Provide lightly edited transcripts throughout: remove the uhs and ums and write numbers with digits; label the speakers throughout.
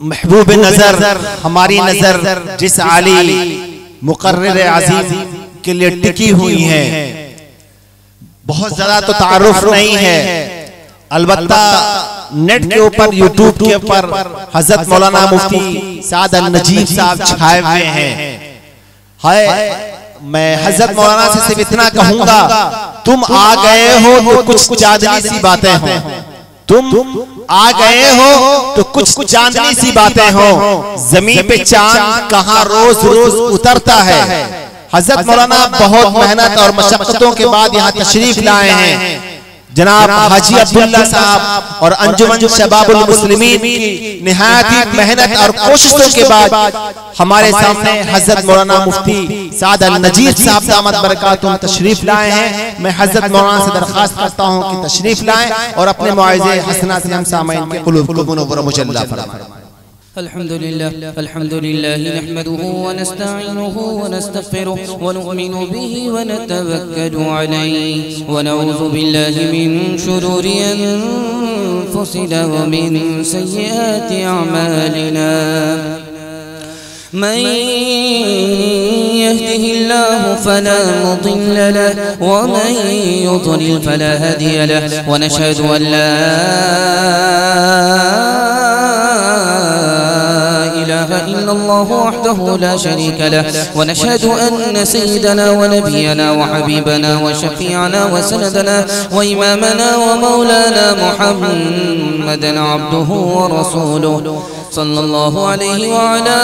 Speaker 1: महबूब नजर हमारी नजर जिस आली मुकर्रर अजीम के लिए टिकी हुई है, बहुत ज्यादा तो तारुफ नहीं है, अलबत्ता नेट के ऊपर यूट्यूब के ऊपर हजरत मौलाना मुफ्ती साद अल नजीब साहब छाए हुए हैं। हाय, मैं हजरत मौलाना से सिर्फ इतना कहूंगा, तुम आ गए हो तो कुछ चांदनी सी बातें हो, तुम आ गए हो तो कुछ चांदनी सी बातें हो। जमीन पे चांद कहाँ रोज रोज उतरता है। हजरत मौलाना बहुत मेहनत और मशक्कतों के बाद यहाँ तशरीफ लाए हैं। जनाब हाजी अब्दुल्ला साहब और अंजुमन शबाबुल मुस्लिमीन की निहायत ही मेहनत और कोशिशों के बाद हमारे सामने हजरत मौलाना मुफ्ती साद अल नजीब साहब दामत बरकातुहुम तशरीफ लाए हैं। मैं हजरत मौलाना से दरख्वास्त करता हूँ कि तशरीफ लाएं और अपने मुआइज़े हसना से हम सामईन के क़ुलूब को मुनव्वर मुजल्ला फरमाएं।
Speaker 2: अल्हम्दुलिल्लाह नहमदुहु व नस्तईनुहु व नस्तगफिरुहु व नु'मिनु बिही व नतवक्कलु अलैहि व नऊज़ु बिल्लाहि मिन शुरूरि अनफुसिना व मिन सय्यिआति अअमालिना। मन यहदिहिल्लाहु फला मुदिल्ल लहु व मन युद्लिल फला हादिय लहु व नशहदु अन ला इल्लल्लाह वहदहु ला शरीका लहु व नशहदु अन्न सय्यदना व नबियना व हबीबना व शफीअना व सनदना व इमामना व मौलाना मुहम्मदन अब्दुहु व रसूलुहु सल्लल्लाहु अलैहि व अला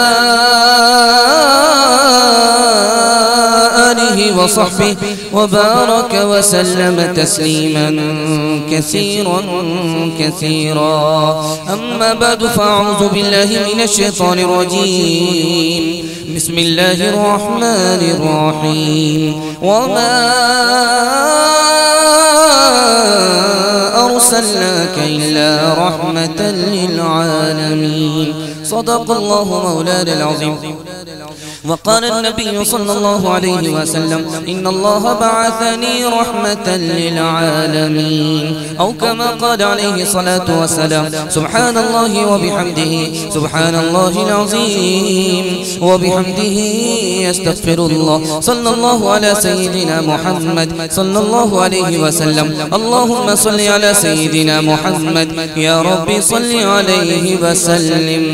Speaker 2: आलिहि व सहबिहि व बारक व सल्लम तस्लीमन कसीरन कसीरा। अम्मा बाद फ़अऊज़ु बिल्लाहि मिनश शैतानिर रजीम। बिस्मिल्लाहिर रहमानिर रहीम। वमा अरसलनाका इल्ला रहमतल लिल आलमीन। सदक़ल्लाहु मौलाना अज़ीम। वक़ाल नबी सल्लल्लाहु अलैहि वसल्लम इन्नल्लाह बअसनी रहमतल लिल आलमीन। औ कमा क़ाल अलैहि सलातु वस्सलाम सुब्हानल्लाहि व बिहम्दिही सुब्हानल्लाहिल अज़ीम व बिहम्दिही अस्तग़फिरुल्लाह। सल्लल्लाहु अला सय्यिदिना मुहम्मद सल्लल्लाहु अलैहि वसल्लम। अल्लाहुम्मा सल्लि अला सय्यिदिना मुहम्मद या रब्बी सल्लि अलैहि वसल्लिम।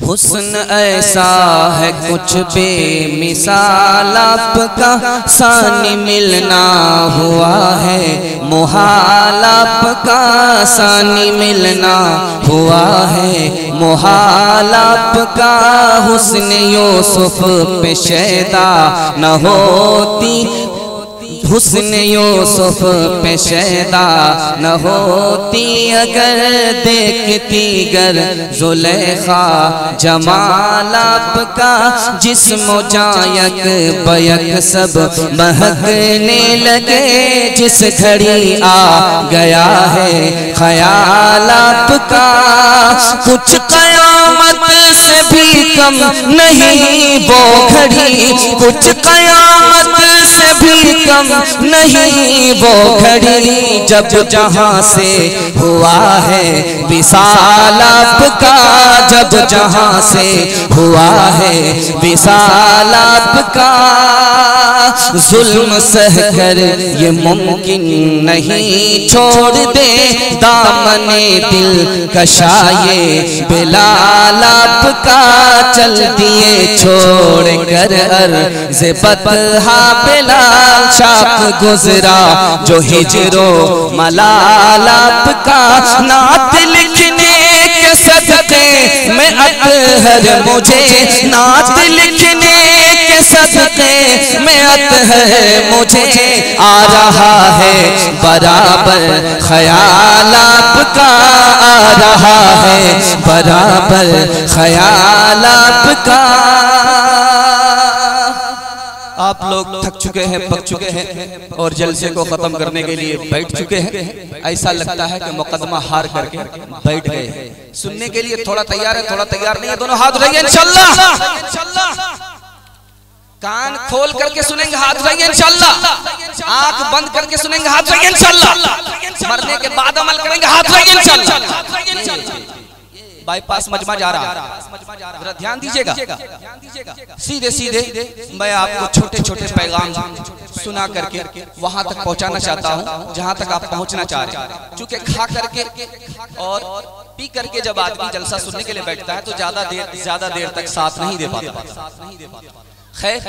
Speaker 2: हुस्न ऐसा है कुछ बेमिसाल आपका, सानी मिलना हुआ है मुहाल आपका, सानी मिलना हुआ है मुहाल आपका। हुस्न यूसुफ पे शैदा न होती, हुस्न यूसुफ पे शैदा न होती, अगर देखती गर जुलेखा जमाल आपका। जिस्म जायक बयक सब महकने लगे, जिस घड़ी आ गया है ख्याल आपका। कुछ क़यामत से भी कम नहीं वो घड़ी, कुछ क़यामत से भी कम नहीं वो घड़ी, जब जहां से हुआ है विसाल आपका, जब जहां से हुआ है विसाल आपका। जुल्म सहकर ये मुमकिन नहीं छोड़ दे, दामने दिल कशाये बिलाल आपका। चल दिए छोड़ कर अर्ज़ बतहा बिलाल, शाप गुजरा जो हिजरो मलाल आपका। नात लिखने के सदक़े में अतहर मुझे, नात लिखने के सदक़े में अतहर मुझे। आ रहा है बराबर ख्याल आपका, आ रहा है बराबर ख्याल आपका। आप लोग थक चुके हैं, पक चुके हैं और जलसे को खत्म करने के लिए बैठ चुके हैं। ऐसा लगता है कि मुकदमा हार करके बैठ गए। सुनने के लिए थोड़ा तैयार है, थोड़ा तैयार नहीं है, दोनों हाथ उठाइए इंशाअल्लाह। कान खोल करके सुनेंगे, हाथ उठाइए इंशाअल्लाह। आंख बंद करके सुनेंगे, हाथ उठाइए इंशाअल्लाह। मरने के बाद अमल करेंगे, हाथ उठाइए इंशाअल्लाह। बाईपास मजमा जा रहा है, जरा ध्यान दीजिएगा। सीधे सीधे मैं आपको छोटे छोटे पैगाम सुना करके वहां तक पहुंचाना चाहता हूं जहां तक आप पहुंचना चाह रहे हैं। चूंकि खा करके और पी करके जब आदमी जलसा सुनने के लिए बैठता है तो ज्यादा देर तक साथ नहीं दे पाता। खैर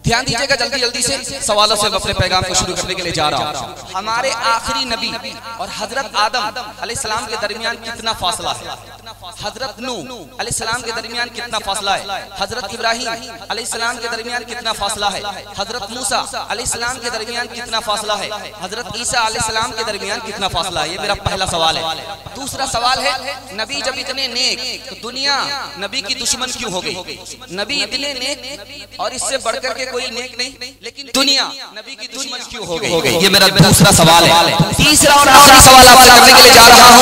Speaker 2: ध्यान दीजिएगा, जल्दी जल्दी से सवालों से अपने पैगाम को शुरू करने के लिए जा रहा हूँ। हमारे आखिरी नबी और हजरत आदम अलैहिस्सलाम के दरमियान कितना फासला है? हजरत नूह अलैहिस्सलाम के दरमियान कितना फासला है? हजरत इब्राहिम अलैहिस्सलाम के दरमियान कितना फासला है? हजरत मूसा अलैहिस्सलाम के दरमियान कितना फासला है? हजरत ईसा अलैहिस्सलाम के दरमियान कितना फासला है? ये मेरा पहला सवाल है। दूसरा सवाल है, नबी जब इतने नेक तो दुनिया नबी की दुश्मन क्यों हो गई? नबी इतने नेक और इससे बढ़कर के कोई नेक नहीं, लेकिन दुनिया नबी की दुश्मन क्यों हो गई? ये मेरा दूसरा सवाल है। तीसरा और आखिरी सवाल आपसे करने के लिए जा रहा हूँ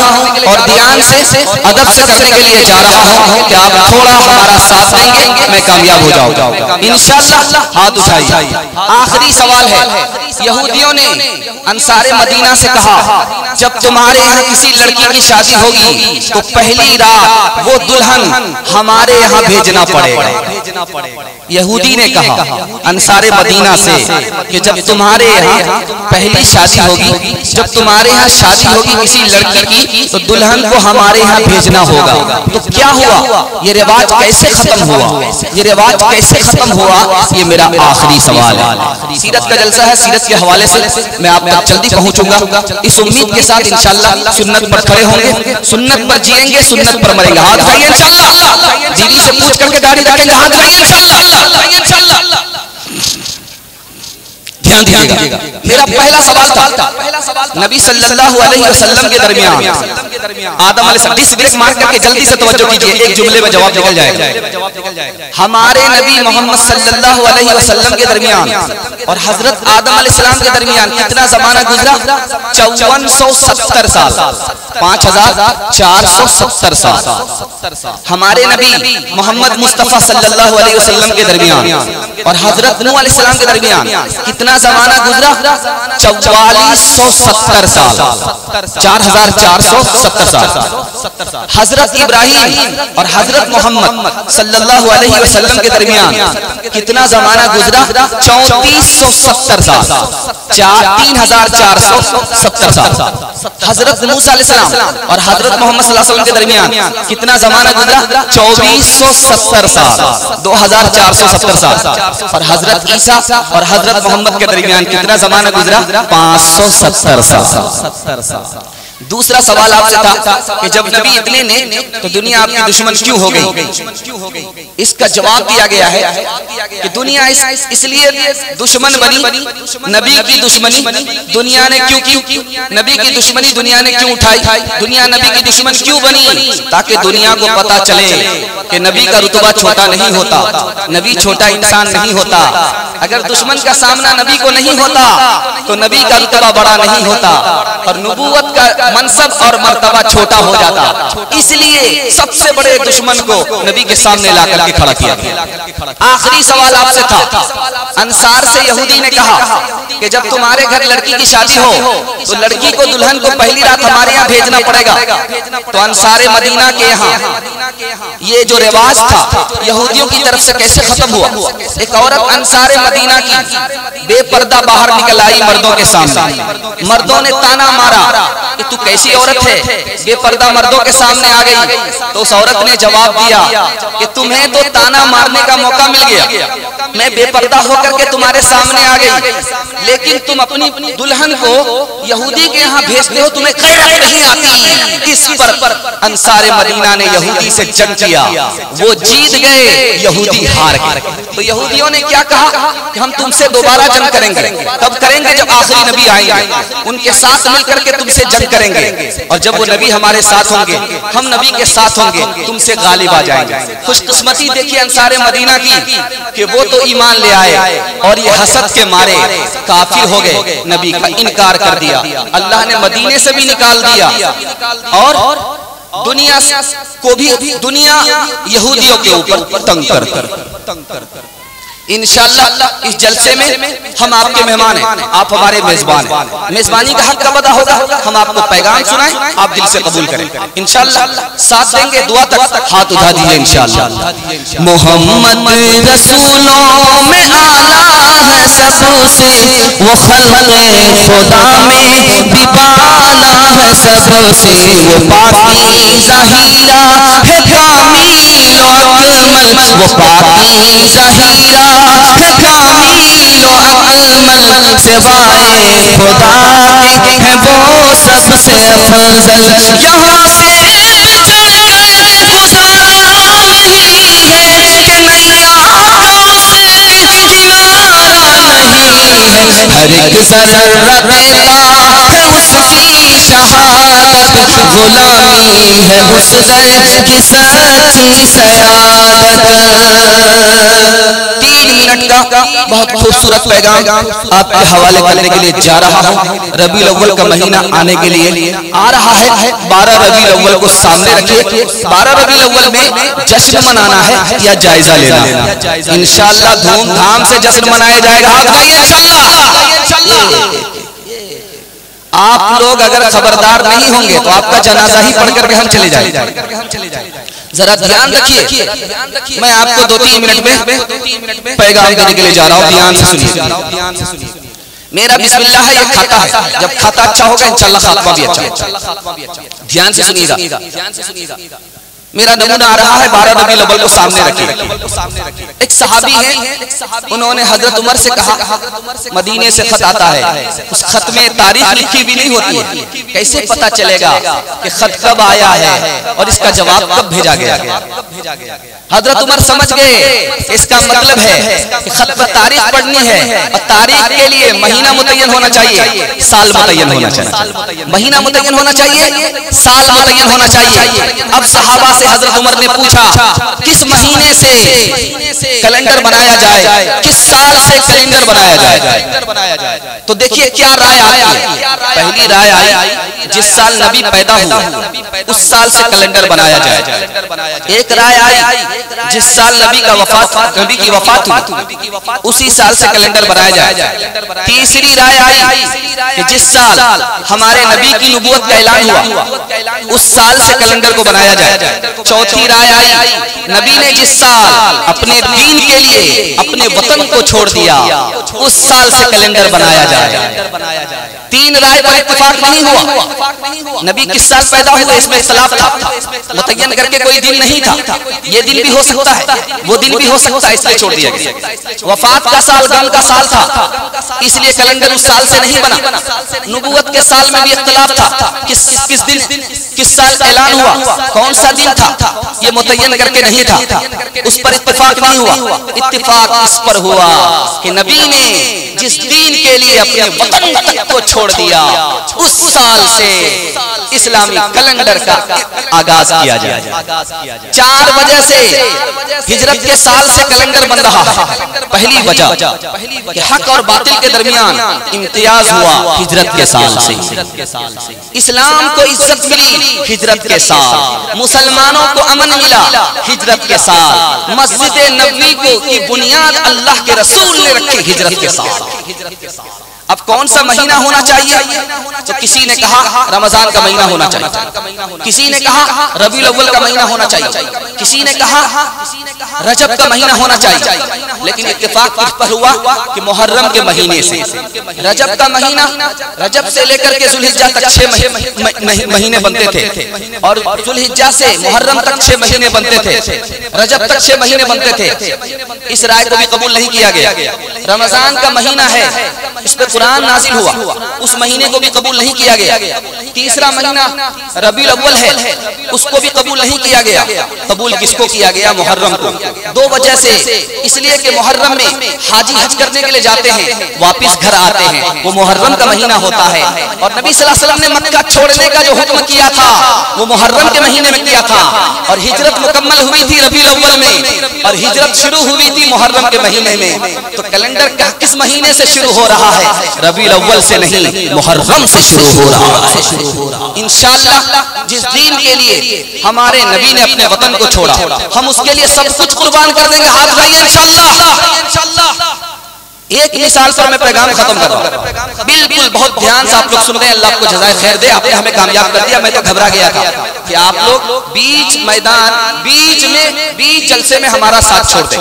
Speaker 2: और ध्यान से अदब से करने के लिए जा रहा हूँ कि आप थोड़ा हमारा साथ देंगे, मैं कामयाब हो जाऊंगा इंशाअल्लाह। हाथ उठाइए। आखिरी सवाल है, यहूदियों ने अंसारे मदीना से कहा जब तुम्हारे यहाँ किसी लड़की की शादी होगी तो पहली रात वो दुल्हन हमारे यहाँ भेजना पड़ेगा। यहूदी ने कहा अंसारे मदीना से कि जब तुम्हारे यहाँ पहली शादी होगी, जब तुम्हारे यहाँ शादी होगी किसी लड़की की तो दुल्हन को हमारे यहाँ भेजना होगा। तो क्या हुआ? ये रिवाज कैसे खत्म हुआ? ये रिवाज कैसे खत्म हुआ? ये मेरा आखिरी सवाल है। सीरत का जलसा है, सीरत के हवाले से मैं आप तक जल्दी पहुंचूंगा इस उम्मीद के साथ इंशाअल्लाह। सुन्नत पर खड़े होंगे, सुन्नत पर जिएंगे, सुन्नत पर मरेंगे। हाथ उठाइए इंशाअल्लाह। दीदी से पूछ करके दाढ़ी रखेंगे, हाथ उठाइए इंशाअल्लाह। ध्यान दीजिएगा, मेरा पहला सवाल था नबी सल्लल्लाहु अलैहि वसल्लम के दरमियान आदम अलैहिस्सलाम। 20 ब्रेक मार करके जल्दी से तवज्जो कीजिए, एक जुमले में जवाब निकल जाएगा। हमारे नबी मोहम्मद सल्लल्लाहु अलैहि वसल्लम के दरमियान और हजरत आदम अलैहिस्सलाम के दरमियान कितना जमाना गुजरा? 5470 साल, 5470 साल। हमारे नबी मोहम्मद मुस्तफा सल्लल्लाहु अलैहि वसल्लम के दरमियान और हजरत नूह अलैहिस्सलाम के दरमियान कितना जमाना गुजरा? 4470 साल, 4470 साल। हजरत इब्राहिम और हजरत मोहम्मद सल्लल्लाहु अलैहि वसल्लम के दरमियान कितना जमाना गुजरा? 3470 साल, 3470 साल। हजरत मूसा अलैहिस्सलाम और हजरत मोहम्मद सल्लल्लाहु अलैहि वसल्लम के दरमियान कितना जमाना गुजरा? 2470 साल, 2470 साल। और हजरत ईसा और हजरत मोहम्मद के दरमियान कितना जमाना गुजरा? 570 साल। दूसरा सवाल आपसे था कि जब नबी इतने ने तो दुनिया आपकी दुश्मन क्यों हो गई? इसका जवाब दिया गया है कि दुनिया इसलिए दुश्मन बनी, नबी की दुश्मनी दुनिया ने क्यों की? नबी की दुश्मनी दुनिया ने क्यों उठाई? दुनिया नबी की दुश्मन क्यों बनी? ताकि दुनिया को पता चले कि नबी का रुतबा छोटा नहीं होता, नबी छोटा इंसान नहीं होता। अगर दुश्मन का सामना नबी को नहीं होता तो नबी का रुतबा बड़ा नहीं होता और नबूवत का मनसब और मर्तबा छोटा हो जाता। इसलिए सबसे बड़े दुश्मन को नबी के सामने ला करके खड़ा किया गया। आखिरी सवाल आपसे था, अंसार से यहूदी ने कहा कि जब तुम्हारे घर लड़की की शादी हो तो लड़की को दुल्हन को पहली रात हमारे यहाँ भेजना पड़ेगा। तो अंसारे मदीना के यहाँ ये जो रिवाज था यहूदियों की तरफ से कैसे खत्म हुआ? एक औरत अंसारे मदीना की बेपर्दा बाहर निकल आई मर्दों के सामने। मर्दों ने ताना मारा कि तू कैसी औरत है, बेपर्दा मर्दों के सामने आ गई। तो उस औरत ने जवाब दिया कि तुम्हें तो ताना मारने का मौका मिल गया, मैं बेपर्दा होकर के तुम्हारे सामने आ गई, लेकिन तुम अपनी दुल्हन को यहूदी के यहाँ भेजते हो, तुम्हें गैरत नहीं आती। इस पर अंसारे मदीना ने यहूदी से जंग किया, वो जीत गए, यहूदी हार गए। तो यहूदियों ने क्या कहा कि हम तुमसे दोबारा जंग करेंगे। तब करेंगे जब आखिरी नबी आएंगे, उनके साथ मिलकर के तुमसे जंग करेंगे। और जब वो नबी हमारे साथ होंगे, हम नबी के साथ होंगे, तुमसे गालिब आ जाएंगे। खुशकिस्मती देखिए अंसारे मदीना की कि वो तो ईमान ले आए और ये हसद के मारे काफिर हो गए, नबी का इनकार कर दिया। अल्लाह ने मदीने से भी निकाल दिया और दुनिया को भी, दुनिया यहूदियों के ऊपर तंग कर। इंशाअल्लाह इस जलसे में हम आपके मेहमान हैं, आप हमारे मेजबान हैं। मेजबानी का हक कब अदा होगा? हम आपको पैगाम सुनाएं, आप दिल से कबूल करें। इंशाअल्लाह साथ देंगे, दुआ तक हाथ उठा दीजिए इंशाअल्लाह।
Speaker 3: मोहम्मद रसूलों में आला है सबसे, वो खल्क़े खुदा में भी बाला है सबसे, वो पाकीज़ा हीरा है कामिल व अकमल, वो पाकीज़ा हीरा है कामिल व अकमल, सिवाए खुदा के है वो सबसे अफजल। यहाँ से चल गए गुजारा नहीं है कि नैया से किनारा नहीं है, हर एक ज़र्रा देता है उसकी शहादत, गुलामी है उस दर की सच्ची सयादत।
Speaker 2: 3 मिनट का बहुत खूबसूरत पैगाम आपके हवाले करने के लिए जा रहा हूँ। रबीउल अव्वल का महीना आने के लिए आ रहा है। 12 रबीउल अव्वल को सामने रखिए। 12 रबीउल अव्वल में जश्न मनाना है या जायजा लेना है? इंशाअल्लाह धूमधाम से जश्न मनाया जाएगा। आप लोग अगर खबरदार नहीं होंगे तो आपका जनाजा ही पढ़ करके हम चले जाएंगे। जरा ध्यान रखिए, मैं आपको 2-3 मिनट में पैगाम देने के लिए जा रहा हूँ। ध्यान से सुनिए। मेरा बिस्मिल्लाह है, ये खाता है। जब खाता अच्छा होगा इंशाअल्लाह खात्मा भी अच्छा होगा। ध्यान से सुनिएगा। मेरा नमूना आ रहा है। 12 रबीउल अव्वल को सामने रखिए। एक सहाबी है, उन्होंने हजरत उमर से कहा, मदीने से खत आता है, उस खत में तारीख लिखी भी नहीं होती है, कैसे पता चलेगा कि खत कब आया है और इसका जवाब कब भेजा गया? हजरत उमर समझ गए इसका मतलब है कि खत पर तारीख पढ़नी है, और तारीख के लिए महीना मुतय्यन होना चाहिए, साल मुतय्यन होना चाहिए, महीना मुतय्यन होना चाहिए, साल मुतय्यन होना चाहिए। अब सहाबा से हजरत उमर ने पूछा, किस महीने से कैलेंडर बनाया जाए, किस साल से कैलेंडर बनाया जाए? तो देखिए क्या राय आई। पहली राय आई, जिस साल नबी पैदा हुआ उस साल से कैलेंडर बनाया जाए। एक राय आई, जिस साल नबी की वफात हुई उसी साल से कैलेंडर बनाया जाए। तीसरी राय आई कि जिस साल हमारे नबी की नबूवत का ऐलान हुआ उस साल से कैलेंडर को बनाया जाए। चौथी राय आई, नबी ने जिस साल अपने दीन के लिए अपने वतन को छोड़ दिया उस साल से कैलेंडर बनाया जाए। 3 राय पर इत्तेफाक नहीं हुआ। नबी किस साल पैदा हुए इसमें इख्तिलाफ था, मुतय्यन करके कोई दिन नहीं था। ये दिन भी हो सकता है, वो दिन भी हो सकता है, इसलिए छोड़ दिया गया। वफात का साल गम का साल था, इसलिए कैलेंडर उस साल से नहीं बना। नबूवत के साल में भी इख्तिलाफ था, किस दिन किस साल ऐलान हुआ, कौन सा दिन था, ये मुतय्यन करके नहीं था, उस पर इत्तेफाक नहीं हुआ। इत्तेफाक इस पर हुआ कि नबी ने जिस दीन के लिए अपने वतन तक को छोड़ दिया उस साल से इस्लामी कैलेंडर का आगाज किया जाए। 4 वजह से हिजरत के साल से कैलेंडर बन रहा है। पहली वजह कि हक और बातिल के दरमियान इम्तियाज हुआ हिजरत के साल से। इस्लाम को इज्जत मिली हिजरत के साल, मुसलमानों को अमन मिला हिजरत के साल, मस्जिद नबवी की बुनियाद अल्लाह के रसूल ने रखी हिजरत के साल। अब कौन सा महीना होना चाहिए? तो किसी ने कहा रमजान का महीना होना चाहिए, किसी ने कहा रबीउल अव्वल का महीना होना चाहिए, किसी ने कहा रजब का महीना होना चाहिए। लेकिन इत्तेफाक इस पर हुआ कि मुहर्रम के महीने से रजब का महीना, रजब से लेकर के जुल्हिज्जा तक 6 महीने बनते थे, और जुल्हिज्जा से मुहर्रम तक 6 महीने बनते थे, रजब तक 6 महीने बनते थे। इस राय को भी कबूल नहीं किया गया। रमजान का महीना है, इस पर कुरान नाजिल हुआ, उस महीने को भी कबूल नहीं किया गया। तीसरा महीना रबीउल अव्वल है, उसको भी कबूल नहीं किया गया। कबूल किसको किया गया? मुहर्रम को। 2 वजह से, इसलिए कि मुहर्रम में हाजी हज करने के लिए जाते हैं, वापस घर आते हैं, वो मुहर्रम का महीना होता है। और नबी सल्लल्लाहु अलैहि वसल्लम ने मक्का छोड़ने का जो हुक्म किया था वो मुहर्रम के महीने में किया था, और हिजरत मुकम्मल हुई थी रबीउल अव्वल में, और हिजरत शुरू हुई थी मुहर्रम के महीने में। तो कैलेंडर कैलेंडर किस महीने से शुरू हो रहा है? रबीउल अव्वल से नहीं, मुहर्रम से शुरू हो रहा है। इंशाअल्लाह जिस दीन के लिए हमारे नबी ने अपने वतन को छोड़ा, हम उसके लिए सब कुछ कुर्बान कर देंगे। हाथ उठाइए इंशाअल्लाह। एक मिसाल पर मैं पैगाम खत्म कर रहा हूँ, बिल्कुल बहुत ध्यान से आप लोग सुन रहे हैं। अल्लाह आपको जज़ाए खैर दे, आपने हमें कामयाब कर दिया। मैं तो घबरा गया था कि आप लोग बीच मैदान, बीच जलसे में हमारा साथ छोड़ दें।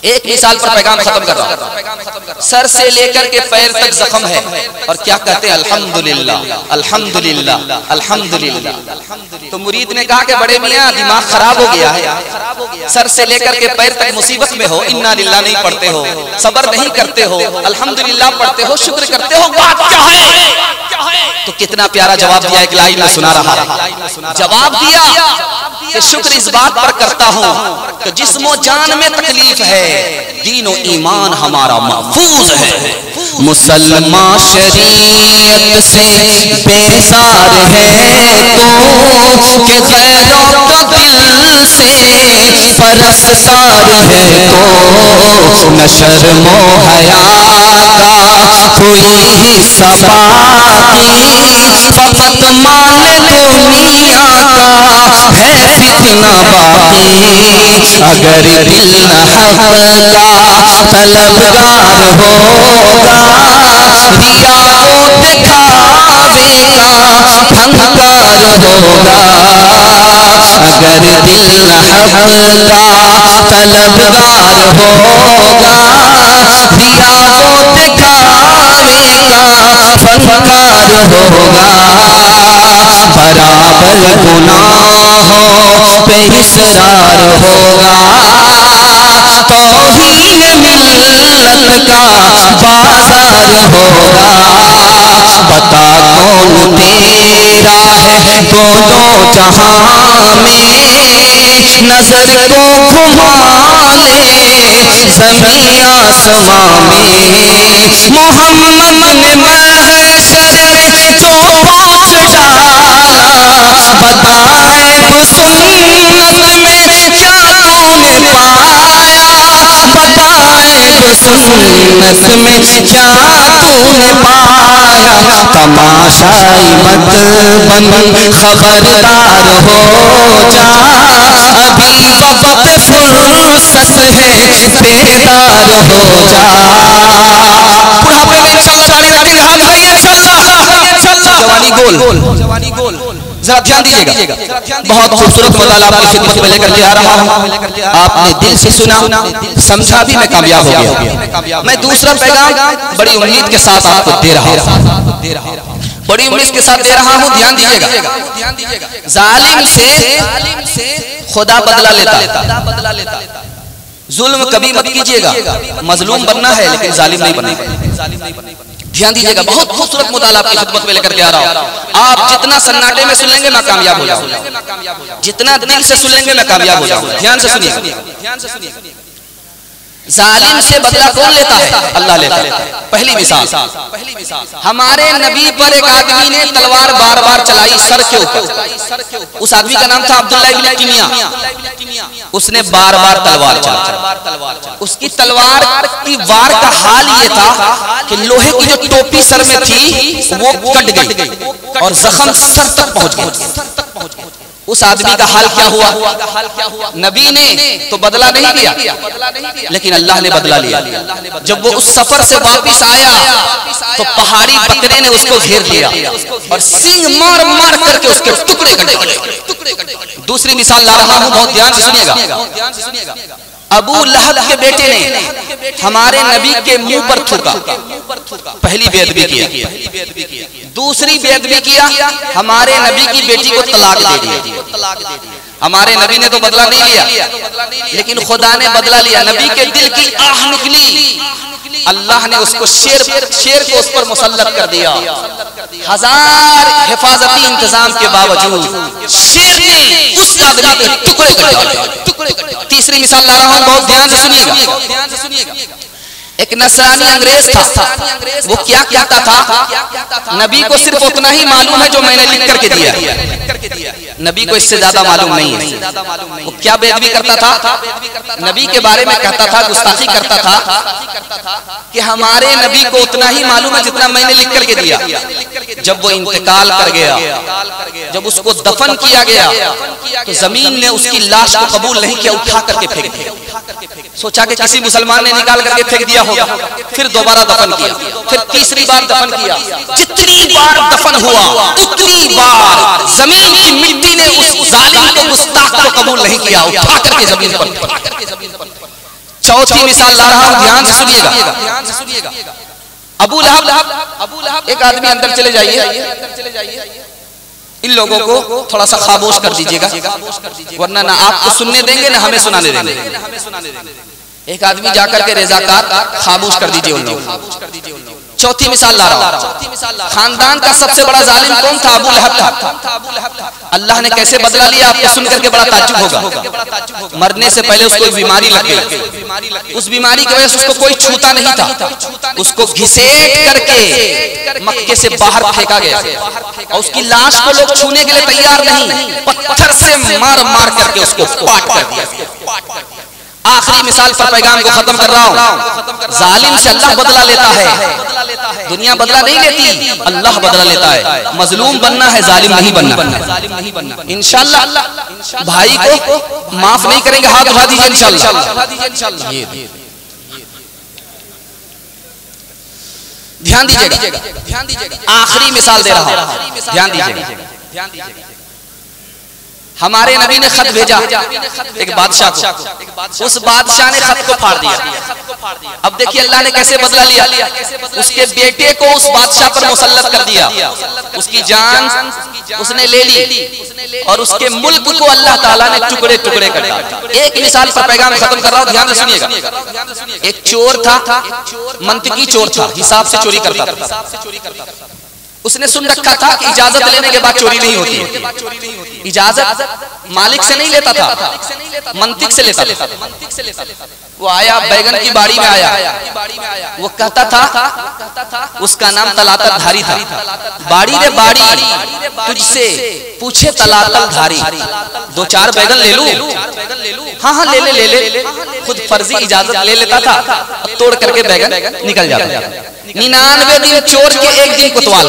Speaker 2: एक मिसाल पर पैगाम खत्म कर रहा हूँ। सर से लेकर के पैर तक जख्म है और क्या कहते हैं? अल्हम्दुलिल्लाह, अल्हम्दुलिल्लाह, अल्हम्दुलिल्लाह। तो मुरीद ने कहा कि बड़े मियां दिमाग खराब हो गया है, सर से लेकर के पैर तक मुसीबत में हो, इन्ना लिल्लाह नहीं पढ़ते हो, सबर नहीं करते हो, अल्हम्दुलिल्लाह पढ़ते हो, शुक्र करते हो, बात क्या है? तो कितना प्यारा जवाब दिया, एक लाइन में सुना रहा है। जवाब दिया कि शुक्र इस बात पर करता हूँ कि जिस्मो जान में तकलीफ है, दीनो ईमान हमारा महफूज है।
Speaker 3: मुसलमान शरीयत से बेजार है तो कि गैरों का दिल से परस्तार है तो न शर्मो हया का कोई हिस्सा बाकी, फकत माल दुनिया का है फितना बाकी। अगर दिल न हक का तलबगार होगा, रिया को दिखावेगा फनकार होगा। अगर दिल न हक का तलबगार होगा, रिया को दिखावेगा फनकार होगा। बराबर गुनाहों पे इसरार होगा, तौहीन मिल्लत का बाजार होगा। बता कौन तेरा है दोनों जहां में, नजर को घुमा ले ज़मीं आसमां में। मोहम्मद ने महशर में जो पाँच डाला, बताए सुन्नत में क्या तूने पाया, बताए सुन्नत में क्या तूने पाया। तमाशाई मत बन खबरदार हो जा, अभी वक्त फुर्सत है बेदार हो जा।
Speaker 2: बुढ़ापे में इंशाअल्लाह जारी रखेंगे, हाथ उठाइए इंशाअल्लाह। जवानी गोल, जरा ध्यान दीजिएगा। बहुत खूबसूरत मताला आपकी खिदमत में लेकर के आ रहा हूँ। आपने दिल से सुना, समझा भी, मैं कामयाब हो गया। मैं दूसरा पैगाम बड़ी उम्मीद के साथ आपको दे रहा हूँ, बड़ी उम्मीद के साथ दे रहा हूँ। ध्यान दीजिएगा। जालिम से खुदा बदला लेता। जुल्म कभी मत कीजिएगा, मजलूम बनना है लेकिन जालिम नहीं बनना। ध्यान दीजिएगा, बहुत खूबसूरत मुताला आपकी खिदमत में लेकर के आ रहा हूँ। आप जितना सन्नाटे में सुन लेंगे मैं कामयाब हो जाऊंगा, जितना दिल से सुन लेंगे मैं कामयाब हो जाऊंगा। ध्यान से सुनिए। जालिम से बदला कौन लेता है? अल्लाह लेता है। पहली मिसाल, हमारे नबी पर एक आदमी ने तलवार बार बार चलाई सर के ऊपर। उस आदमी का नाम था अब्दुल्लाह इब्न किमिया। उसने बार बार तलवार चलाई। उसकी तलवार की वार का हाल ये था कि लोहे की जो टोपी सर में थी वो कट गई और जख्म सर तक पहुंच गया। उस आदमी का हाल क्या हुआ? नबी ने तो बदला नहीं लिया, लेकिन अल्लाह ने बदला लिया। जब वो उस सफर से वापस आया तो पहाड़ी बकरे ने उसको घेर लिया और सींग मार मार करके उसके टुकड़े कटे। दूसरी मिसाल ला रहा हूं, बहुत ध्यान से सुनिएगा। अबू लहब के बेटे ने हमारे नबी के मुंह पर थूका, पहली बेअदबी किया। दूसरी बेअदबी किया, हमारे नबी की बेटी को तलाक दे दिया। हमारे नबी ने तो बदला नहीं लिया, लेकिन खुदा ने बदला लिया। नबी के दिल की आह निकली, अल्लाह ने उसको शेर को उस पर मुसल्लत कर दिया। 1000 हिफाजती इंतजाम के बावजूद शेर ने उस आदमी के टुकड़े कटे। तीसरी मिसाल ला रहा हूं, बहुत ध्यान से सुनिएगा। एक नसरानी अंग्रेज था, वो क्या कहता था? नबी को सिर्फ उतना ही मालूम है जो मैंने लिख करके दिया। नबी को इससे ज्यादा मालूम नहीं है। वो क्या बेदबी करता था, नबी के बारे में कहता था, गुस्ताखी करता था कि हमारे नबी को उतना ही मालूम है जितना मैंने लिख करके दिया। जब वो इंतकाल कर गया, जब उसको दफन किया गया तो जमीन ने उसकी लाश को कबूल नहीं किया, उठा करके फेंक दिया। सोचा कि किसी मुसलमान ने निकाल करके फेंक दिया होगा। फिर दोबारा दफन किया, फिर तीसरी बार दफन किया। जितनी बार दफन हुआ उतनी बार जमीन की मिट्टी ने उस जालिम को, गुस्ताख को कबूल नहीं किया, उठा करके जमीन पर। चौथी मिसाल ला रहा हूं, ध्यान से सुनिएगा। अबू लहब, एक आदमी अंदर चले जाइए, इन लोगों को थोड़ा सा खामोश कर दीजिएगा, वरना ना आपको सुनने देंगे ना हमें सुनाने देंगे। एक आदमी जाकर के रज़ाकार खामोश कर दीजिए उन लोगों। चौथी मिसाल ला रहा हूं, खानदान का सबसे बड़ा जालिम कौन था? अबू लहब था। अल्लाह ने कैसे बदला लिया आपको सुन करके बड़ा ताज्जुब होगा। मरने से पहले उसको एक बीमारी लग गई। उस बीमारी की वजह से उसको कोई छूता नहीं था। उसको घिसेट करके मक्के से बाहर फेंका गया और उसकी लाश को लोग छूने के लिए तैयार नहीं, पत्थर से मार मार करके उसको पाट कर दिया। आखिरी मिसाल पर पैगाम को खत्म कर रहा हूं। जालिम से अल्लाह बदला लेता है, दुनिया बदला नहीं लेती, अल्लाह बदला लेता है। मजलूम बनना है, जालिम नहीं बनना। इंशाअल्लाह भाई को माफ नहीं करेंगे, हाथ उठा दीजिए इंशाअल्लाह। ध्यान दीजिएगा, आखिरी मिसाल दे रहा हूं, ध्यान दीजिएगा। हमारे नबी ने खत भेजा एक बादशाह को, उस बादशाह ने खत को फाड़ दिया। अब देखिए अल्लाह ने कैसे बदला लिया। उसके बेटे को उस बादशाह पर मुसल्लत कर दिया, उसकी जान उसने ले ली और उसके मुल्क को अल्लाह ताला ने टुकड़े टुकड़े कर दिया। एक मिसाल पर पैगाम खत्म कर रहा हूं, ध्यान से सुनिएगा। एक चोर था, मंतकी चोर था, हिसाब से चोरी करता था। उसने सुन रखा था कि इजाजत लेने के बाद चोरी नहीं होती। इजाजत मालिक से नहीं लेता था, मंतिक से लेता था। वो आया, बैगन की बाड़ी में आया, वो कहता था, उसका नाम तलातल धारी था। बाड़ी रे बाड़ी तुझसे पूछे तलातल धारी, 2-4 बैगन ले लूं? हाँ ले ले। खुद फर्जी इजाजत ले लेता था, तोड़ करके बैगन निकल जाता। 99 दिन चोर के एक दिन कोतवाल,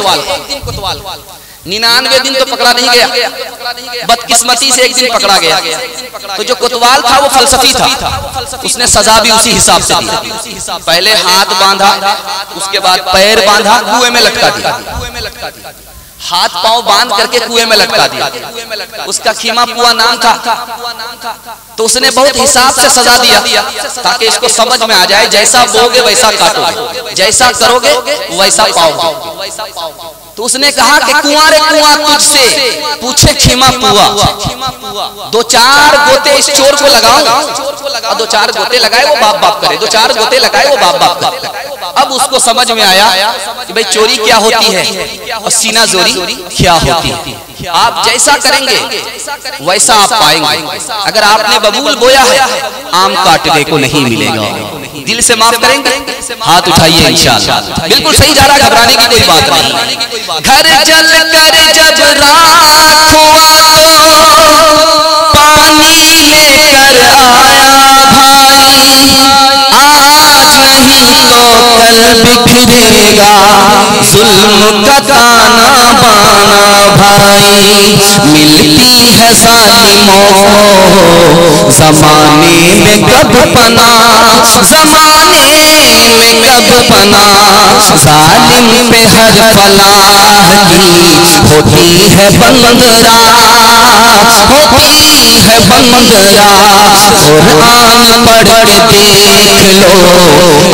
Speaker 2: 99 दिन तो पकड़ा नहीं गया, बदकिस्मती से एक दिन पकड़ा गया। तो जो कोतवाल था वो फलसफी था, उसने सजा भी उसी हिसाब से दी। पहले हाथ बांधा, उसके बाद पैर बांधा, कुएं में लटका दिया। हाथ पांव बांध करके कुएं में लटका दिया। उसका खीमा पुआ नाम था। तो उसने बहुत हिसाब से सजा दिया ताकि इसको समझ में आ जाए, जैसा बोगे वैसा काटोगे, जैसा करोगे वैसा पाओगे। तो उसने कहा कि कुआं रे कुआं तुझसे पूछे खीमा पुआ, 2-4 गोते इस चोर को लगाऊं। 2-4 गोते लगाए वो बाप बाप करे, 2-4 गोते लगाए वो बाप बाप करे। अब उसको समझ में आया कि भाई चोरी क्या होती है और सीना जोरी क्या होती है। आप जैसा करेंगे वैसा आप पाएंगे। अगर आपने बबूल बोया है, आम काटने को नहीं मिलेगा। दिल से माफ करेंगे, हाथ उठाइए इंशाअल्लाह। बिल्कुल सही जा रहा, घबराने की कोई बात नहीं।
Speaker 3: घर जल कर जब राख हुआ तो पानी लेकर आया भाई, आज नहीं तो कल बिखरेगा जुल्म का ताना बाना भाई। मिलती है जालिमों को ज़माने में कब पना, ज़माने में कब पना। जालिम पे हर फलाह की होती है बंदरा, होती है बंदरा। कुरान पढ़ के देख लो,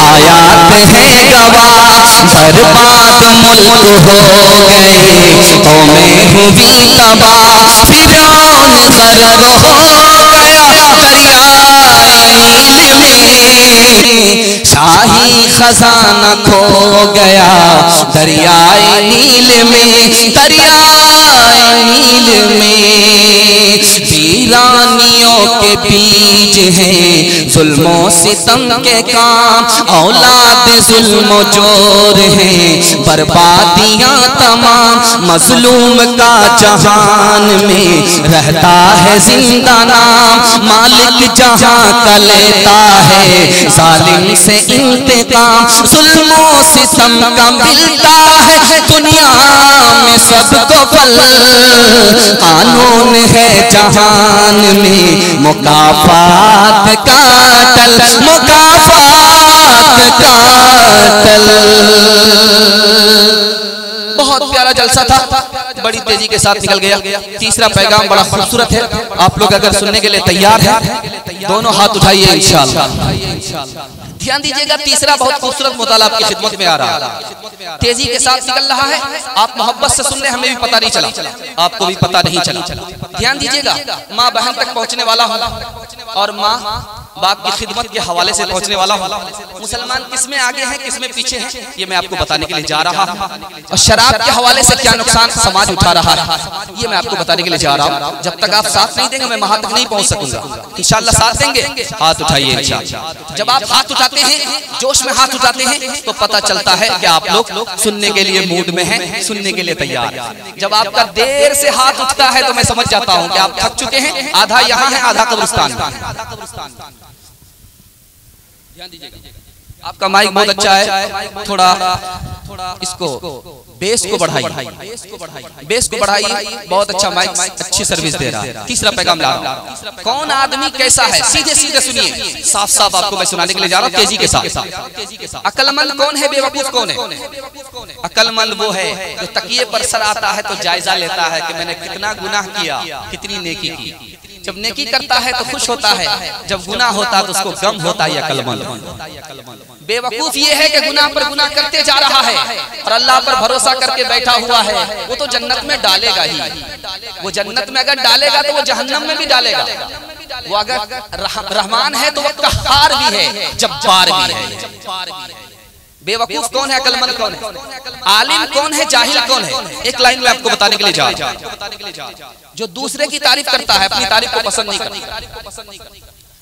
Speaker 3: आयात है गवाह। बर्बाद मुल्क हो गए, कौमें हुई तबाह। फिरौन गर्क हो गया दरियाए नील में, शाही खजाना खो गया दरियाए नील में, दरियाए नील में। वीरानियों के बीज हैं जुल्मो सितम के काम, औलाद जुल्मो जोर हैं बर्बादियां तमाम। मजलूम का जहान में रहता है जिंदा नाम, मालिक जहां का लेता है जालिम से इंतकाम। जुल्मो सितम का मिलता है दुनिया में सबको फल, कानून है जहान में मुकाफात का टल, मुकाफात का टल। बहुत प्यारा जलसा था, बड़ी तेजी के साथ निकल गया। तीसरा पैगाम बड़ा खूबसूरत है, आप लोग अगर सुनने के लिए तैयार हैं दोनों हाथ उठाइए इंशाअल्लाह। ध्यान दीजिएगा, तीसरा बहुत खूबसूरत मुताला आपकी खिदमत में आ रहा है, तेजी के साथ निकल रहा है। आप मोहब्बत से सुन रहे, हमें भी पता नहीं चला, आपको भी पता नहीं चला। ध्यान दीजिएगा, माँ बहन तक पहुंचने वाला हूँ और माँ बाप की खिदमत के हवाले से पहुंचने वाला हूँ। मुसलमान किसमें आगे हैं किसमें पीछे हैं ये मैं आपको बताने के लिए जा रहा हूँ, और शराब के हवाले से क्या नुकसान समाज उठा रहा है ये मैं आपको बताने के लिए जा रहा हूँ। जब तक आप साथ नहीं देंगे मैं वहां तक नहीं पहुंच सकूंगा। इंशाअल्लाह साथ देंगे, हाथ उठाइए इंशाअल्लाह। जब आप हाथ उठाते हैं, जोश में हाथ उठाते हैं, तो पता चलता है कि आप लोग सुनने के लिए मूड में हैं, सुनने के लिए तैयार हैं। जब आपका देर से हाथ उठता है तो मैं समझ जाता हूँ कि आप थक चुके हैं, आधा यहाँ है आधा कब्रिस्तान में। ध्यान दीजिएगा, आपका माइक बहुत अच्छा है, थोड़ा इसको बेस को बढ़ाइए, बेस को बढ़ाइए। बहुत अच्छा माइक, अच्छी सर्विस दे रहा है। तीसरा पैगाम ला रहा हूं, कौन आदमी कैसा है, सीधे सीधे सुनिए, साफ साफ आपको मैं सुनाने के लिए जा रहा हूं तेजी के साथ। अक्लमंद कौन है, बेवकूफ कौन है? अक्लमंद वो है जो तकिए पर सर आता है तो जायजा लेता है कि मैंने कितना गुनाह किया, कितनी नेकी की। जब नेकी करता है तो खुश होता है, जब गुनाह होता है तो उसको गम होता है। अक्लमंद बेवकूफ ये है कि गुनाह पर गुनाह करते जा रहा है और अल्लाह पर भरोसा करके बैठा हुआ है। वो तो जन्नत में डालेगा ही, वो जन्नत में अगर डालेगा तो वो जहन्नम में भी डालेगा। वो अगर रहमान है तो वो कहार भी है, जब्बार भी है। बेवकूफ कौन है, अक्लमंद कौन है, आलिम कौन है, जाहिल कौन है? एक लाइन में आपको बताने के लिए जा रहा हूं। जो दूसरे की तारीफ करता है अपनी तारीफ को पसंद नहीं करता,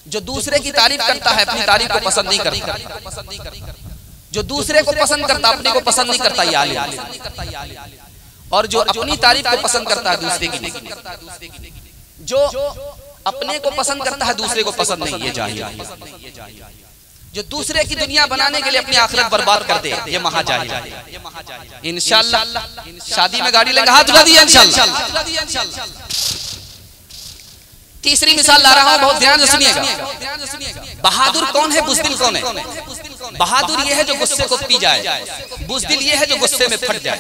Speaker 3: जो दूसरे की तारीफ करता है अपनी तारीफ को पसंद नहीं करता, जो दूसरे को पसंद करता अपने को पसंद नहीं करता ये आलिम। और जो अपनी तारीफ को पसंद करता है दूसरे की नहीं, जो अपने को पसंद करता है दूसरे को पसंद नहीं, ये जाहिल। जो दूसरे की दुनिया बनाने के लिए अपनी आखिरत बर्बाद कर दे ये महाजाहिल है। इंशाअल्लाह शादी में गाड़ी लेंगे, हाथ उठा दिया इंशाअल्लाह। तीसरी मिसाल ला रहा हूं, बहुत ध्यान से सुनिएगा। बहादुर कौन है, बुज़दिल कौन है? बहादुर ये है जो गुस्से को पी जाए, बुज़दिल ये है जो गुस्से में फट जाए।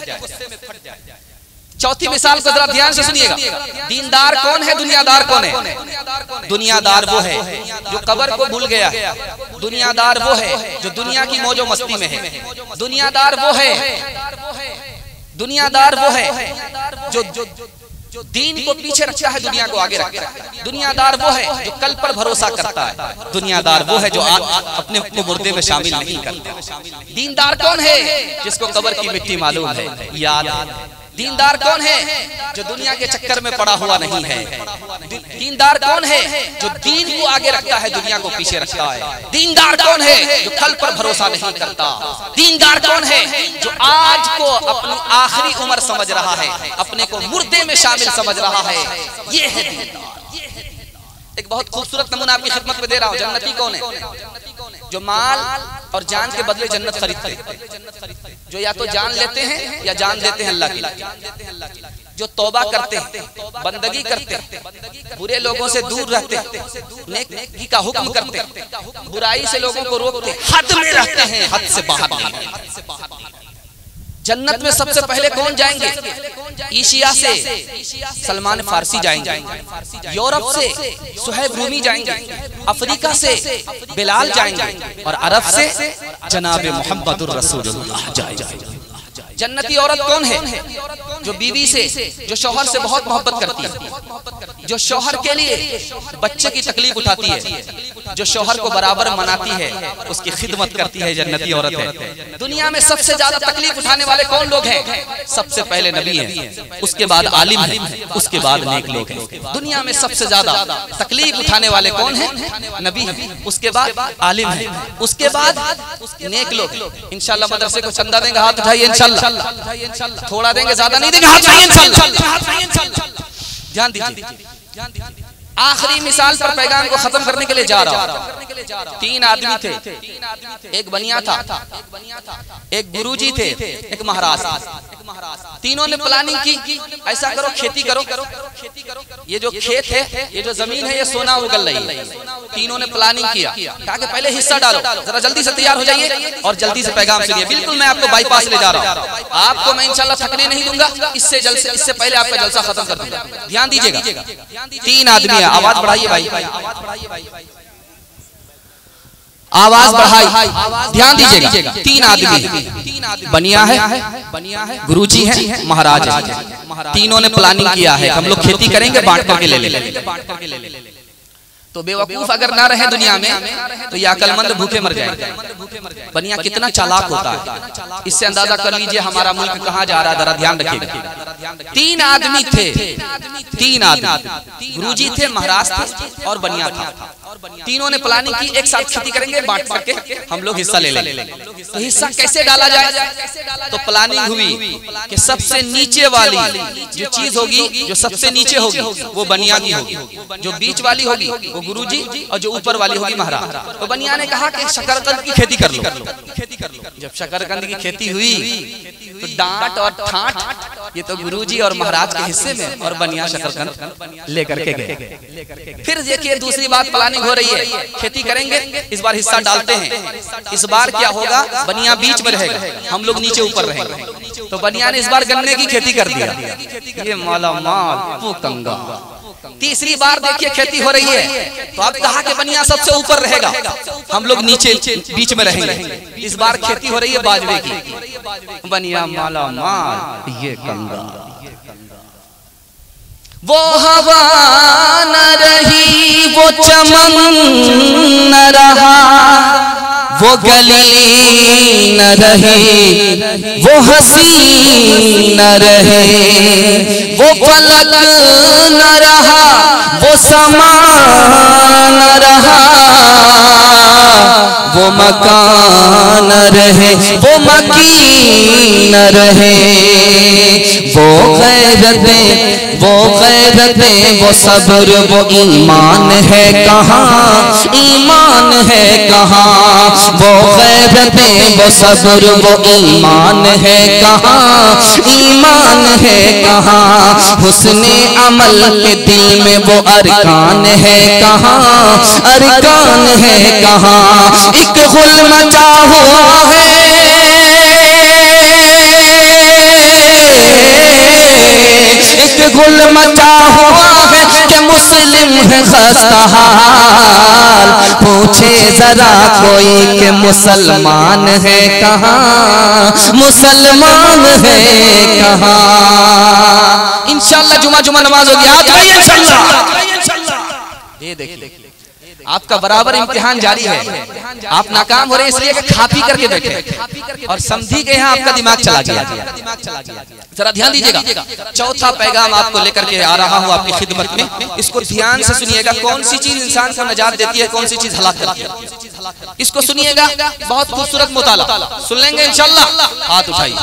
Speaker 3: चौथी मिसाल को जरा ध्यान से सुनिएगा। दीनदार कौन है, दुनियादार कौन है? दुनियादार वो है जो कब्र को भूल गया है, दुनियादार वो है जो दुनिया की मौजो मस्ती में है, दुनियादार वो है, दुनियादार वो है जो दीन को पीछे रखता है, दुनिया को आगे रखता है। दुनियादार वो है जो कल पर भरोसा करता है, दुनियादार वो है जो अपने को मुर्दे में शामिल नहीं करता। दीनदार कौन है? जिसको कब्र की मिट्टी मालूम है, याद। दीनदार कौन है? जो दुनिया के चक्कर में पड़ा हुआ नहीं है। दीनदार कौन है? जो दीन को आगे रखता है, दुनिया को पीछे रखता है। दीनदार कौन है? जो कल पर भरोसा नहीं करता। दीनदार कौन है? जो आज को अपनी आखिरी उम्र समझ रहा है, अपने को मुर्दे में शामिल समझ रहा है, ये है दीनदार। एक बहुत खूबसूरत नमूना आपकी खिदमत में दे रहा हूं। जन्नती कौन है? जो माल और जान के बदले जन्नत खरीदते हैं, जो या तो जान लेते हैं या जान देते हैं अल्लाह के लिए, जो तौबा करते हैं, बंदगी करते हैं, बुरे लोगों से दूर रहते हैं, नेकी का हुक्म करते हैं, बुराई से लोगों को रोकते हैं, हद में रहते हैं, हद से बाहर नहीं। जन्नत में सबसे पहले कौन जाएंगे? एशिया से सलमान फारसी जाएंगे, यूरोप से सुहैब रूमी जाएंगे, अफ्रीका से बिलाल जाएंगे और अरब से जनाब मोहम्मदुर रसूलुल्लाह जाएंगे। जन्नती औरत कौन है? जो बीवी से, जो शौहर से बहुत मोहब्बत करती है, जो शौहर के लिए बच्चे की तकलीफ उठाती है, जो शौहर को बराबर मनाती है, उसकी खिदमत करती है, जन्नती औरत है। दुनिया में सबसे ज्यादा तकलीफ उठाने वाले कौन लोग हैं? सबसे पहले नबी हैं, उसके बाद आलिम है, उसके बाद नेक लोग हैं। दुनिया में सबसे ज्यादा तकलीफ उठाने वाले कौन हैं? नबी हैं, उसके बाद आलिम है, उसके बाद नेक लोग। इंशाल्लाह मदरसे को चंदा देंगे, हाथ उठाइए इंशाल्लाह। थोड़ा देंगे, ज्यादा नहीं देंगे, हाथ उठाइए इंशाल्लाह। ध्यान दीजिए, आखिरी मिसाल पर पैगाम को खत्म करने के लिए जा रहा हूं। 3 आदमी थे, एक बनिया था, एक गुरुजी थे, एक महाराज। तीनों ने प्लानिंग की, ऐसा करो, खेती करो, ये जो खेत है, ये जो जमीन है, ये सोना उगल रही है। तीनों ने प्लानिंग किया, कहा कि पहले हिस्सा डालो, जरा जल्दी से तैयार हो जाइए और जल्दी से पैगाम सुनिए। बिल्कुल मैं आपको बाईपास ले जा रहा हूँ, आपको मैं इंशाल्लाह थकने नहीं दूंगा, इससे पहले आपका जलसा खत्म कर दूंगा। ध्यान दीजिएगा, 3 आदमी, आवाज बढ़ाइए भाई, आवाज बढ़ाई, ध्यान दीजिएगा। 3 आदमी, बनिया है, गुरुजी है, महाराज है। तीनों ने प्लानिंग किया है, हम लोग खेती करेंगे, बांट करके ले लेंगे। तो बेवकूफ अगर ना रहे दुनिया में तो ये अकलमंद भूखे मर जाए। बनिया कितना चालाक होता है, इससे अंदाजा कर लीजिए हमारा मुल्क कहाँ जा रहा है। जरा ध्यान रखिएगा, 3 आदमी थे, 3 आदमी, गुरुजी थे, महाराज थे और बनिया था। तीनों ने प्लानिंग की, एक साथ खेती करेंगे, बांट करके हम लोग हिस्सा ले लेंगे। तो हिस्सा कैसे डाला जाए? तो प्लानिंग हुई कि सबसे नीचे वाली जो चीज होगी, जो सबसे नीचे होगी वो बनिया की होगी, जो बीच वाली होगी वो गुरुजी, और जो ऊपर वाली होगी महाराज। तो बनिया ने कहा कि शकरकंद की खेती कर लो। जब शकरकंद की खेती हुई तो डांट और ठाट ये तो गुरुजी और महाराज के हिस्से में, और बनिया शकरकंद लेकर के गए। फिर देखिए दूसरी बात प्लानिंग हो रही है, खेती करेंगे, इस बार हिस्सा डालते हैं। इस बार क्या होगा, बनिया बीच में रहेगा, हम लोग नीचे ऊपर रहेंगे। तो बनिया ने इस बार गन्ने की खेती कर दिया, ये माला माल वो कंगा। तीसरी बार देखिए खेती हो रही है, तो अब कहा कि बनिया सबसे ऊपर रहेगा, हम लोग नीचे बीच में रहेंगे। इस बार खेती हो रही है बाजरे की, बनिया माला माल ये कंगा। वो हवा न रही, वो चमन न रहा, वो गली न रही, वो हंसी न रहे, वो फलक न रहा, वो समा न रहा, वो मकान न रहे, वो मकीन न रहे, वो गैरतें, वो गैरतें, वो सब्र, वो ईमान है कहाँ, ईमान है कहाँ, वो गैरतें, वो सब्र, वो ईमान है कहाँ, ईमान है कहाँ, हुस्ने अमल के दिल में वो अरकान है कहाँ, अरकान है कहाँ। एक गुल मचा हुआ है, एक गुल मचा हुआ है कि मुस्लिम है खस्ता हाल, पूछे जरा कोई कि मुसलमान है कहाँ, मुसलमान है कहाँ। इंशाल्लाह जुमा नमाज होगी, आज भाई इंशाल्लाह। ये देखिए आपका बराबर इम्तिहान जारी है, आप नाकाम हो रहे हैं इसलिए कि खा पी करके बैठे और समझी के यहाँ आपका दिमाग चला गया। जरा ध्यान दीजिएगा, चौथा पैगाम आपको लेकर के आ रहा हूँ आपकी खिदमत में, इसको ध्यान से सुनिएगा। कौन सी चीज इंसान को नजात देती है, कौन सी चीज हलाक करती है, इसको सुनिएगा। बहुत खूबसूरत मुताला सुन लेंगे इंशाल्लाह। हाथ उठाइए,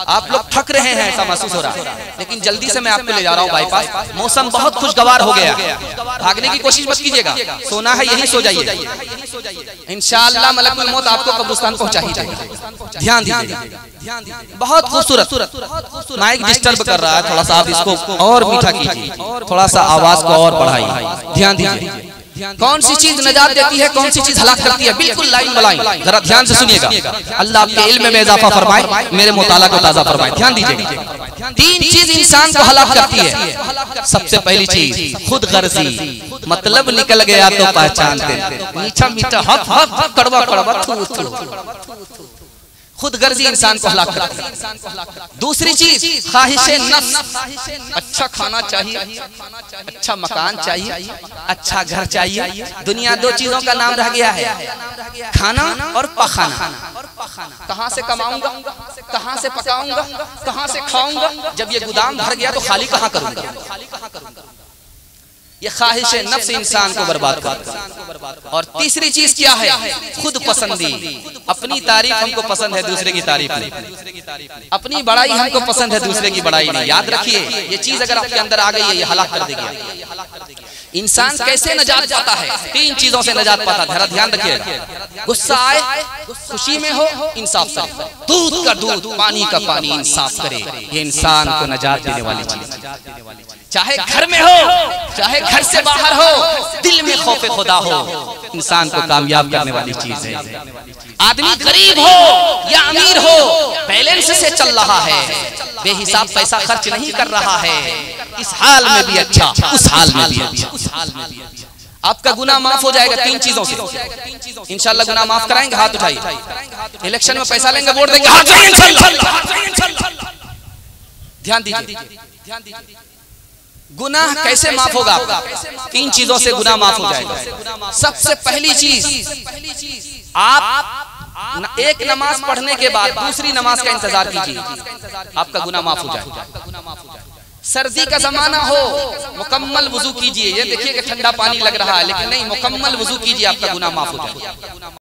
Speaker 3: आप लोग थक रहे हैं ऐसा महसूस हो रहा है, लेकिन जल्दी से मैं आपको ले जा रहा हूँ बाईपास। मौसम बहुत खुशगवार हो गया, भागने की कोशिश मत कीजिएगा, सोना है यही सो जाइए इंशाअल्लाह। मलकुल मौत आपको कब्रिस्तान पहुंचा ही जाएगा। ध्यान दीजिए, बहुत खूबसूरत। माइक डिस्टर्ब कर रहा है, थोड़ा सा आप इसको और मीठा कीजिए, थोड़ा सा आवाज को और बढ़ाइए। ध्यान दीजिए, कौन सी चीज नजात देती है, कौन सी चीज हलाक करती है, बिल्कुल लाइन बनाई। जरा ध्यान से सुनिएगा, अल्लाह आपके इल्म में इजाफा फरमाए, मेरे मुताला को ताजा फरमाए। ध्यान दीजिएगा, 3 चीज इंसान को हलाक करती है। सबसे पहली चीज खुद गर्जी, मतलब निकल गया तो पहचानते, मीठा मीठा हफ हफ, कड़वा कड़वा थू थू। खुद गर्जी इंसान को हलाक करती है। दूसरी चीज ख्वाहिशे नफ्स, अच्छा खाना चाहिए, अच्छा मकान चाहिए, अच्छा घर चाहिए। दुनिया दो चीजों का नाम रह गया है, खाना और पखाना। कहां से कमाऊंगा, कहां से पकाऊंगा, कहां से खाऊंगा? जब ये गोदाम भर गया तो खाली कहां करूंगा? ये ख्वाहिशे नफ्स इंसान को बर्बाद करता है। और तीसरी चीज क्या है? खुद पसंदी। अपनी तारीफ हमको पसंद है, दूसरे की तारीफ नहीं। अपनी बड़ाई हमको पसंद है, दूसरे की बड़ाई नहीं। याद रखिए, ये चीज अगर आपके अंदर आ गई है, ये हलाक कर देगी। इंसान कैसे नजात पाता है? तीन चीजों से नजात पाता है, जरा ध्यान रखिए। गुस्सा आए, खुशी में हो, इंसाफ करे। दूध का दूध, पानी का पानी, इंसाफ करे। ये इंसान को नजात देने वाली चीज। चाहे घर में हो, चाहे घर से बाहर हो, दिल में खौफे खुदा हो, इंसान को कामयाब करने वाली चीज है। आदमी गरीब हो या अमीर हो, बैलेंस से चल रहा है, बेहिसाब पैसा खर्च नहीं कर रहा है, इस हाल में भी अच्छा, उस हाल में भी अच्छा, आपका गुनाह माफ हो जाएगा। तीन चीजों से इंशाल्लाह गुनाह माफ कराएंगे। हाथ उठाइए। इलेक्शन में पैसा लेंगे, वोट देंगे, हाथ उठाइए इंशाल्लाह। ध्यान दीजिए, गुनाह कैसे माफ होगा? तीन चीजों से गुनाह माफ हो जाएगा। सबसे पहली चीज, आप एक नमाज पढ़ने के बाद दूसरी नमाज का इंतजार कीजिए, आपका गुनाह माफ हो जाएगा। सर्दी का जमाना हो, मुकम्मल वुजू कीजिए। ये देखिए कि ठंडा पानी लग रहा है, लेकिन नहीं, मुकम्मल वुजू कीजिए, आपका गुनाह माफ हो जाएगा।